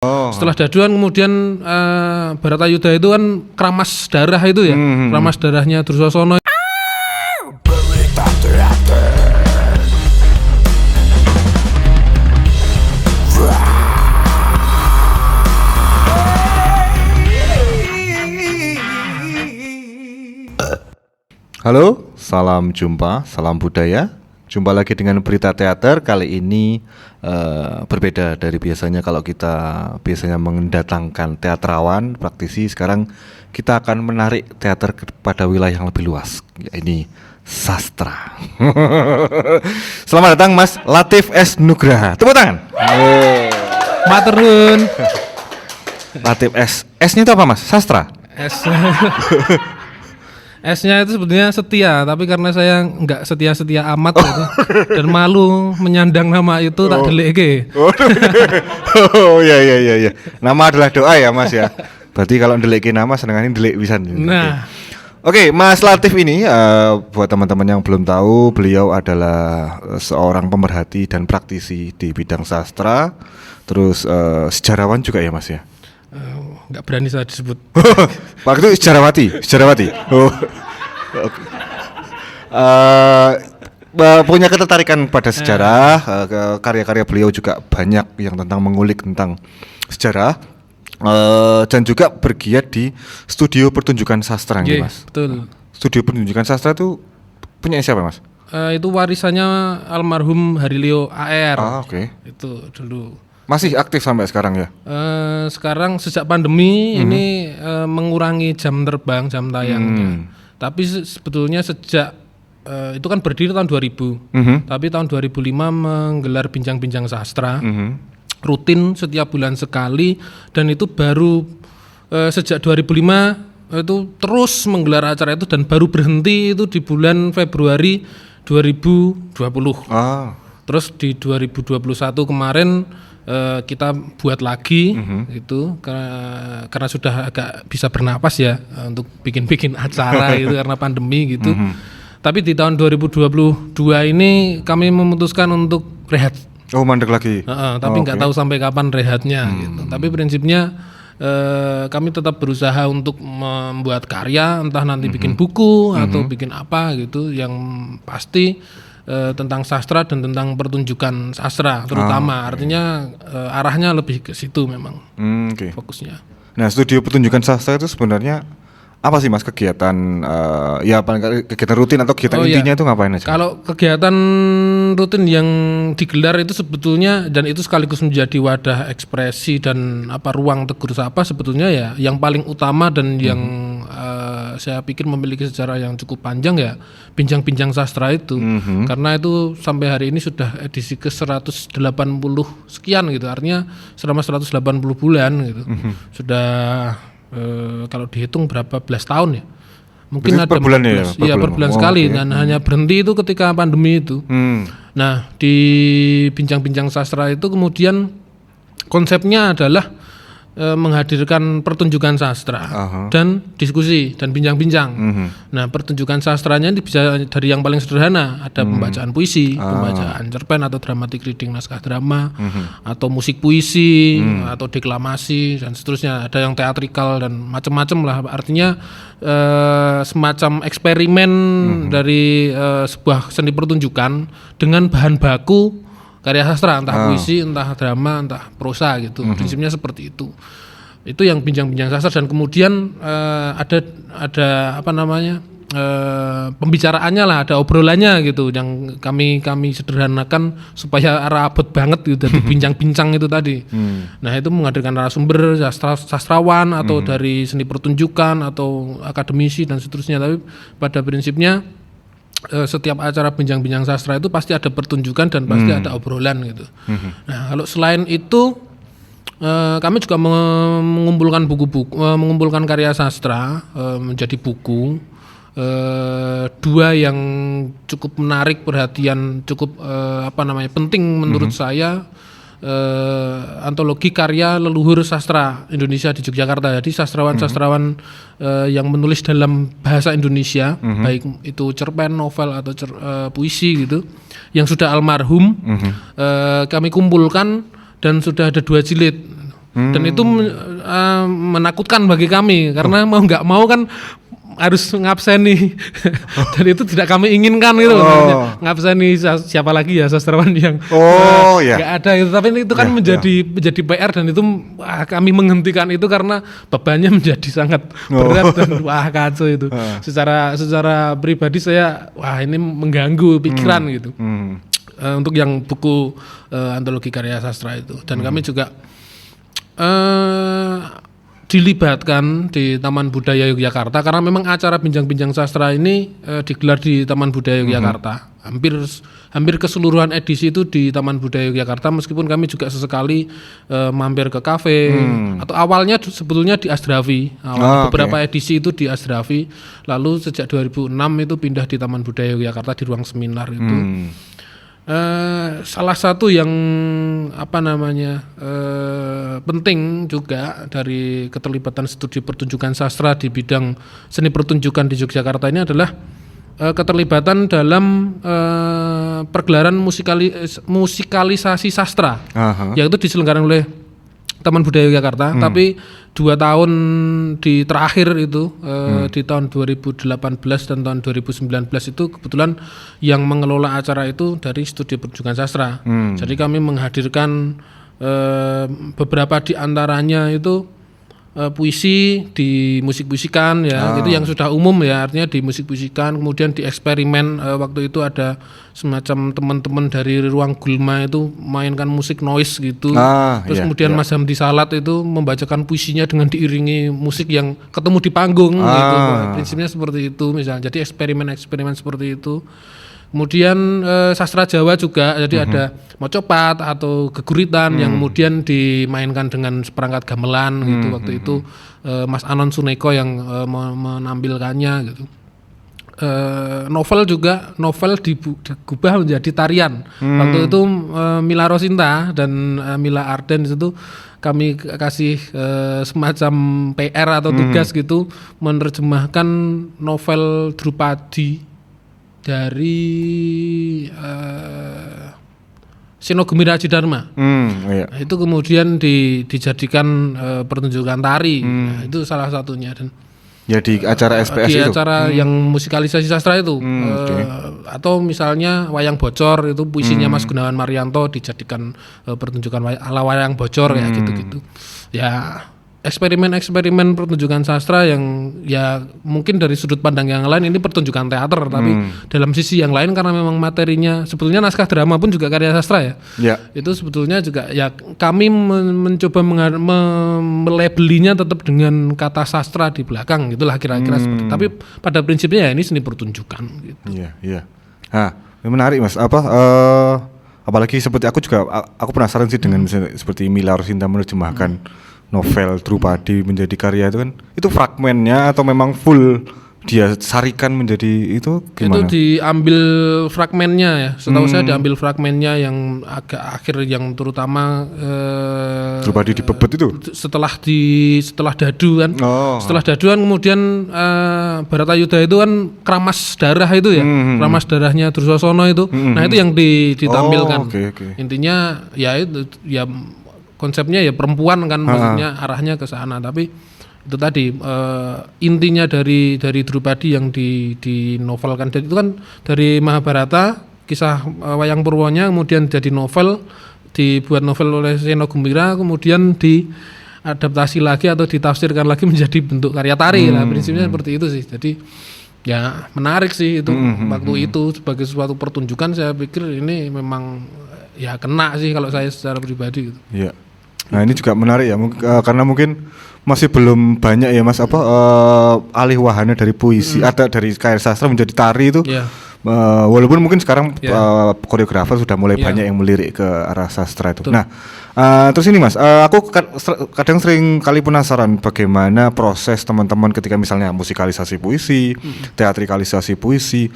Setelah Daduan kemudian Baratayuda itu kan keramas darah itu ya, keramas darahnya Dursasana. Halo, salam jumpa, salam budaya. Jumpa lagi dengan berita teater. Kali ini berbeda dari biasanya. Kalau kita biasanya mendatangkan teatrawan, praktisi, sekarang kita akan menarik teater kepada wilayah yang lebih luas. Ini sastra. Selamat datang Mas Latif S. Nugraha. Tepuk tangan. Matur nuwun. Latif S. S-nya itu apa Mas? Sastra? S-nya itu sebetulnya setia, tapi karena saya nggak setia-setia amat gitu, dan malu menyandang nama itu tak delik. Oh iya. Nama adalah doa ya Mas ya. Berarti kalau delik nama senengannya delik pisan. Nah, Oke, Mas Latif ini buat teman-teman yang belum tahu, beliau adalah seorang pemerhati dan praktisi di bidang sastra, terus sejarawan juga ya Mas ya. nggak berani saya disebut. Pak itu sejarawati. Oh. Okay. Punya ketertarikan pada sejarah, karya-karya beliau juga banyak yang tentang mengulik tentang sejarah, dan juga bergiat di studio pertunjukan sastra nih Mas. Betul. Studio pertunjukan sastra itu punya siapa Mas? Itu warisannya almarhum Harileo AR. Oke. Itu dulu. Masih aktif sampai sekarang ya? Sekarang sejak pandemi ini mengurangi jam terbang, jam tayangnya. Tapi sebetulnya sejak itu kan berdiri tahun 2000. Tapi tahun 2005 menggelar bincang-bincang sastra. Rutin setiap bulan sekali, dan itu baru sejak 2005 itu terus menggelar acara itu, dan baru berhenti itu di bulan Februari 2020. Terus di 2021 kemarin kita buat lagi itu karena sudah agak bisa bernapas ya untuk bikin acara itu karena pandemi gitu. Tapi di tahun 2022 ini kami memutuskan untuk rehat. Oh, mandek lagi. Tapi nggak tahu sampai kapan rehatnya gitu. Tapi prinsipnya kami tetap berusaha untuk membuat karya, entah nanti bikin buku atau bikin apa gitu, yang pasti tentang sastra dan tentang pertunjukan sastra terutama. Artinya arahnya lebih ke situ memang fokusnya. Nah, studio pertunjukan sastra itu sebenarnya apa sih Mas kegiatan kegiatan rutin atau kegiatan intinya itu ngapain aja? Kalau kegiatan rutin yang digelar itu sebetulnya, dan itu sekaligus menjadi wadah ekspresi dan ruang tegur sapa, sebetulnya ya yang paling utama dan yang saya pikir memiliki sejarah yang cukup panjang ya bincang-bincang sastra itu. Karena itu sampai hari ini sudah edisi ke 180 sekian gitu, artinya selama 180 bulan gitu. Sudah kalau dihitung berapa belas tahun ya, mungkin ada per bulan ya? Per bulan sekali. Dan hanya berhenti itu ketika pandemi itu. Nah, di bincang-bincang sastra itu kemudian konsepnya adalah menghadirkan pertunjukan sastra dan diskusi dan bincang-bincang. Nah, pertunjukan sastranya ini bisa dari yang paling sederhana, ada pembacaan puisi, pembacaan cerpen atau dramatic reading naskah drama, atau musik puisi, atau deklamasi dan seterusnya. Ada yang teatrikal dan macam-macam lah. Artinya semacam eksperimen dari sebuah seni pertunjukan dengan bahan baku karya sastra, entah puisi, entah drama, entah prosa gitu. Prinsipnya seperti itu. Itu yang bincang-bincang sastra, dan kemudian ada pembicaraannya lah, ada obrolannya gitu, yang kami sederhanakan supaya arah abot banget gitu, dari bincang-bincang itu tadi. Nah, itu menghadirkan narasumber sastrawan atau dari seni pertunjukan atau akademisi dan seterusnya. Tapi pada prinsipnya setiap acara bincang-bincang sastra itu pasti ada pertunjukan dan pasti ada obrolan gitu. Nah, kalau selain itu kami juga mengumpulkan buku-buku, mengumpulkan karya sastra menjadi buku. Dua yang cukup menarik perhatian, cukup penting menurut saya, antologi karya leluhur sastra Indonesia di Yogyakarta. Jadi sastrawan-sastrawan yang menulis dalam bahasa Indonesia, baik itu cerpen, novel atau puisi gitu, yang sudah almarhum, kami kumpulkan dan sudah ada 2 jilid. Dan itu menakutkan bagi kami karena mau nggak mau kan harus ngabseni dan itu tidak kami inginkan gitu loh. Ngabseni siapa lagi ya sastrawan yang nggak ada itu, tapi itu kan menjadi PR dan itu kami menghentikan itu karena bebannya menjadi sangat berat dan kacau itu. Secara pribadi saya ini mengganggu pikiran gitu. Untuk yang buku antologi karya sastra itu, dan kami juga dilibatkan di Taman Budaya Yogyakarta karena memang acara bincang-bincang sastra ini digelar di Taman Budaya Yogyakarta. Hampir keseluruhan edisi itu di Taman Budaya Yogyakarta, meskipun kami juga sesekali mampir ke kafe atau awalnya sebetulnya di Asdrafi. Beberapa edisi itu di Asdrafi, lalu sejak 2006 itu pindah di Taman Budaya Yogyakarta di ruang seminar itu. Salah satu yang penting juga dari keterlibatan studi pertunjukan sastra di bidang seni pertunjukan di Yogyakarta ini adalah keterlibatan dalam pergelaran musikalisasi sastra, yaitu diselenggarakan oleh Taman Budaya Yogyakarta. Tapi 2 tahun di terakhir itu di tahun 2018 dan tahun 2019 itu kebetulan yang mengelola acara itu dari studi pertunjukan sastra. Jadi kami menghadirkan beberapa di antaranya itu puisi di musik-musikan ya, itu yang sudah umum ya, artinya di musik-musikan, kemudian di eksperimen waktu itu ada semacam teman-teman dari ruang Gulma itu mainkan musik noise gitu, terus kemudian Mas Hamdi Salat itu membacakan puisinya dengan diiringi musik yang ketemu di panggung gitu, prinsipnya seperti itu misalnya, jadi eksperimen-eksperimen seperti itu. Kemudian sastra Jawa juga, jadi ada mocopat atau geguritan yang kemudian dimainkan dengan seperangkat gamelan gitu. Waktu itu Mas Anon Suneko yang menampilkannya gitu. Novel juga, digubah menjadi tarian. Waktu itu Mila Rosinta dan Mila Arden itu kami kasih semacam PR atau tugas gitu, menerjemahkan novel Drupadi dari Seno Gemi Raji Dharma. Itu kemudian dijadikan pertunjukan tari. Nah, itu salah satunya, dan ya di acara SPS di itu. acara yang musikalisasi sastra itu. Atau misalnya Wayang Bocor itu puisinya Mas Gunawan Marianto dijadikan pertunjukan ala wayang bocor kayak gitu-gitu. Ya, eksperimen-eksperimen pertunjukan sastra yang ya mungkin dari sudut pandang yang lain ini pertunjukan teater, tapi dalam sisi yang lain karena memang materinya sebetulnya naskah drama pun juga karya sastra ya. Itu sebetulnya juga ya kami mencoba melabelinya tetap dengan kata sastra di belakang gitulah kira-kira seperti itu. Tapi pada prinsipnya ya ini seni pertunjukan gitu. Iya. Menarik Mas, apalagi seperti aku penasaran sih dengan seperti Mila Rosinta menerjemahkan novel Drupadi menjadi karya itu kan, itu fragmennya atau memang full dia sarikan menjadi itu gimana? Itu diambil fragmennya ya, setahu saya diambil fragmennya yang agak akhir, yang terutama Drupadi dibebet itu setelah Dadu kan. Setelah Dadu kan kemudian Baratayuda itu kan keramas darah itu ya, keramas darahnya Dursasana itu. Nah itu yang ditampilkan. Intinya ya itu ya konsepnya ya perempuan kan, maksudnya arahnya ke sana, tapi itu tadi intinya dari Drupadi yang dinovelkan, dan itu kan dari Mahabharata, kisah Wayang Purwonya kemudian jadi novel, dibuat novel oleh Seno Gembira, kemudian diadaptasi lagi atau ditafsirkan lagi menjadi bentuk karya tari lah, prinsipnya seperti itu sih. Jadi ya menarik sih itu waktu itu sebagai suatu pertunjukan, saya pikir ini memang ya kena sih kalau saya secara pribadi gitu. Iya. Nah ini juga menarik ya, karena mungkin masih belum banyak ya Mas alih wahana dari puisi atau dari karya sastra menjadi tari itu. Walaupun mungkin sekarang koreografer sudah mulai banyak yang melirik ke arah sastra itu. Betul. Nah terus ini Mas, aku kadang sering kali penasaran bagaimana proses teman-teman ketika misalnya musikalisasi puisi, teatrikalisasi puisi,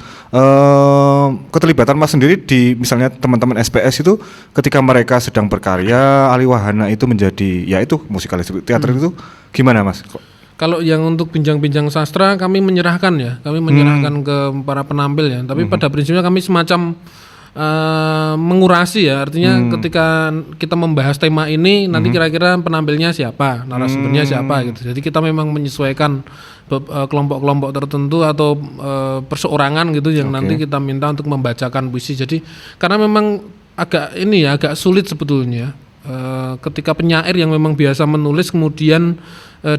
keterlibatan Mas sendiri di misalnya teman-teman SPS itu ketika mereka sedang berkarya, alih wahana itu menjadi ya itu musikalisasi teater itu gimana Mas? Kalau yang untuk bincang-bincang sastra kami menyerahkan ke para penampil ya, tapi pada prinsipnya kami semacam mengurasi ya, artinya ketika kita membahas tema ini nanti kira-kira penampilnya siapa, narasumbernya siapa gitu. Jadi kita memang menyesuaikan kelompok-kelompok tertentu atau perseorangan gitu yang nanti kita minta untuk membacakan puisi. Jadi karena memang agak sulit sebetulnya ketika penyair yang memang biasa menulis kemudian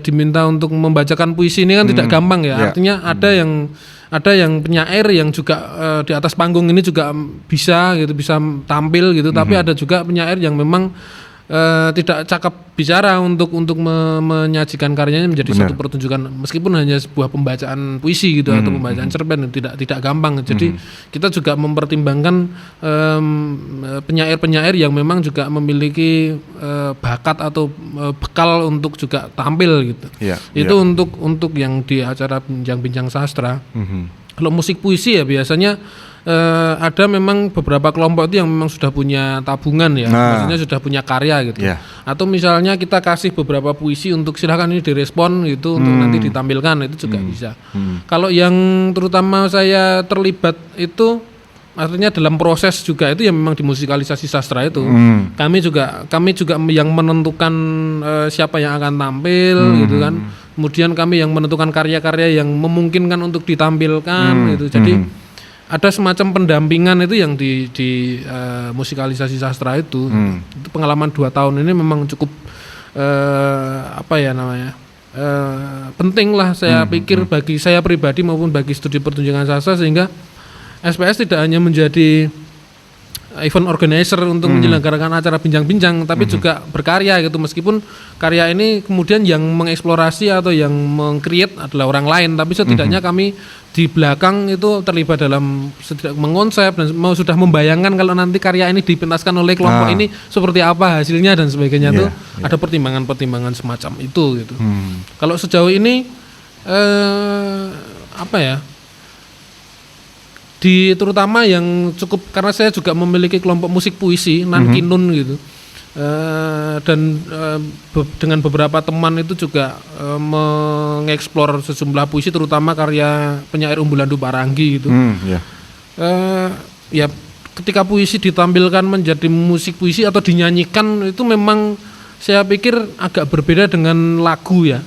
diminta untuk membacakan puisi ini kan tidak gampang ya. Artinya ada yang penyair yang juga di atas panggung ini juga bisa tampil gitu, tapi ada juga penyair yang memang tidak cakap bicara untuk menyajikan karyanya menjadi suatu pertunjukan meskipun hanya sebuah pembacaan puisi gitu atau pembacaan cerpen, tidak gampang. Jadi kita juga mempertimbangkan penyair-penyair yang memang juga memiliki bakat atau bekal untuk juga tampil gitu. Itu untuk yang di acara bincang-bincang sastra. Kalau musik puisi ya biasanya ada memang beberapa kelompok itu yang memang sudah punya tabungan ya, maksudnya sudah punya karya gitu. Atau misalnya kita kasih beberapa puisi untuk silakan ini direspon gitu untuk nanti ditampilkan, itu juga bisa. Kalau yang terutama saya terlibat itu artinya dalam proses juga itu yang memang di musikalisasi sastra itu. Kami juga yang menentukan siapa yang akan tampil gitu kan. Kemudian kami yang menentukan karya-karya yang memungkinkan untuk ditampilkan gitu. Jadi ada semacam pendampingan itu yang di musikalisasi sastra itu. Itu pengalaman 2 tahun ini memang cukup penting lah saya pikir bagi saya pribadi maupun bagi studi pertunjukan sastra, sehingga SPS tidak hanya menjadi event organizer untuk menyelenggarakan acara bincang-bincang, tapi juga berkarya gitu, meskipun karya ini kemudian yang mengeksplorasi atau yang meng-create adalah orang lain, tapi setidaknya kami di belakang itu terlibat dalam mengonsep dan sudah membayangkan kalau nanti karya ini dipentaskan oleh kelompok ini seperti apa hasilnya dan sebagainya. Tuh ada pertimbangan-pertimbangan semacam itu gitu. Kalau sejauh ini terutama yang cukup, karena saya juga memiliki kelompok musik puisi Nankinun gitu, dan dengan beberapa teman itu juga mengeksplor sejumlah puisi, terutama karya penyair Umbulandu Paranggi gitu. Ya ketika puisi ditampilkan menjadi musik puisi atau dinyanyikan itu memang saya pikir agak berbeda dengan lagu ya.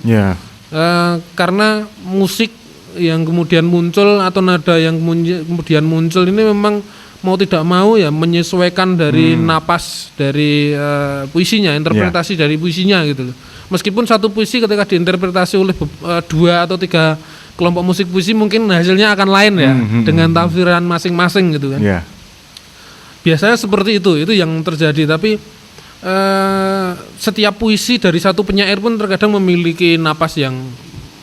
Karena musik yang kemudian muncul atau nada yang kemudian muncul ini memang mau tidak mau ya menyesuaikan dari napas dari puisinya, interpretasi dari puisinya gitu loh. Meskipun satu puisi ketika diinterpretasi oleh 2 atau 3 kelompok musik puisi mungkin hasilnya akan lain ya, dengan tafsiran masing-masing gitu kan. Biasanya seperti itu yang terjadi, tapi setiap puisi dari satu penyair pun terkadang memiliki napas yang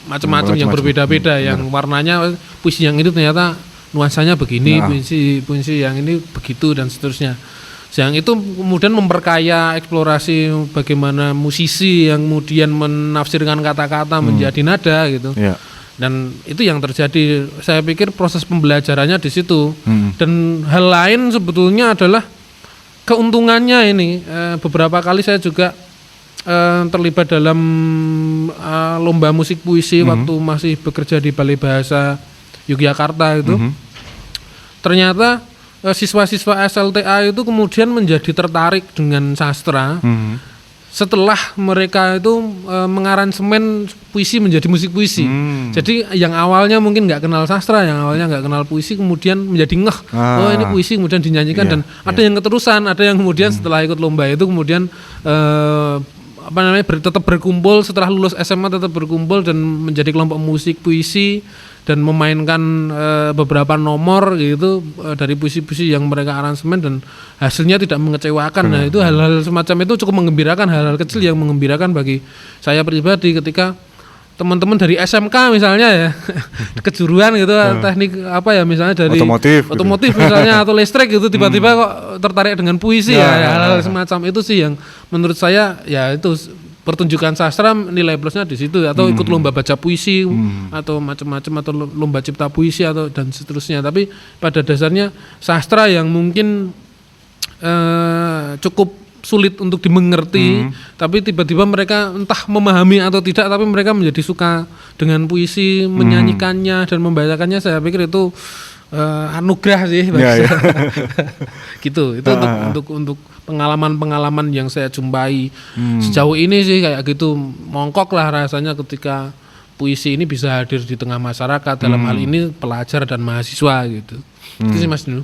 macam-macam yang berbeda-beda, yang warnanya puisi yang itu ternyata nuansanya begini, puisi yang ini begitu dan seterusnya. Yang itu kemudian memperkaya eksplorasi bagaimana musisi yang kemudian menafsirkan kata-kata menjadi nada gitu. Dan itu yang terjadi. Saya pikir proses pembelajarannya di situ. Dan hal lain sebetulnya adalah keuntungannya ini. Beberapa kali saya juga terlibat dalam lomba musik puisi waktu masih bekerja di Balai Bahasa Yogyakarta itu. Ternyata siswa-siswa SLTA itu kemudian menjadi tertarik dengan sastra setelah mereka itu mengaransemen puisi menjadi musik puisi. Jadi yang awalnya mungkin nggak kenal sastra, yang awalnya nggak kenal puisi, kemudian menjadi ngeh, oh ini puisi, kemudian dinyanyikan. Dan ada yang keterusan, ada yang kemudian setelah ikut lomba itu kemudian tetap berkumpul setelah lulus SMA, tetap berkumpul dan menjadi kelompok musik puisi dan memainkan beberapa nomor gitu dari puisi-puisi yang mereka aransemen, dan hasilnya tidak mengecewakan. Nah itu hal-hal semacam itu cukup menggembirakan, hal-hal kecil yang mengembirakan bagi saya pribadi ketika teman-teman dari SMK misalnya ya kejuruan gitu, teknik misalnya dari otomotif gitu, misalnya atau listrik gitu, tiba-tiba kok tertarik dengan puisi hal-hal semacam itu sih yang menurut saya ya itu pertunjukan sastra nilai plusnya di situ. Atau ikut lomba baca puisi atau macam-macam, atau lomba cipta puisi atau dan seterusnya. Tapi pada dasarnya sastra yang mungkin cukup sulit untuk dimengerti, tapi tiba-tiba mereka entah memahami atau tidak, tapi mereka menjadi suka dengan puisi, menyanyikannya dan membacakannya. Saya pikir itu anugerah sih Ya, ya. gitu. Itu untuk pengalaman-pengalaman yang saya jumpai sejauh ini sih kayak gitu. Mongkok lah rasanya ketika puisi ini bisa hadir di tengah masyarakat, dalam hal ini pelajar dan mahasiswa gitu. Itu sih Mas Dinu.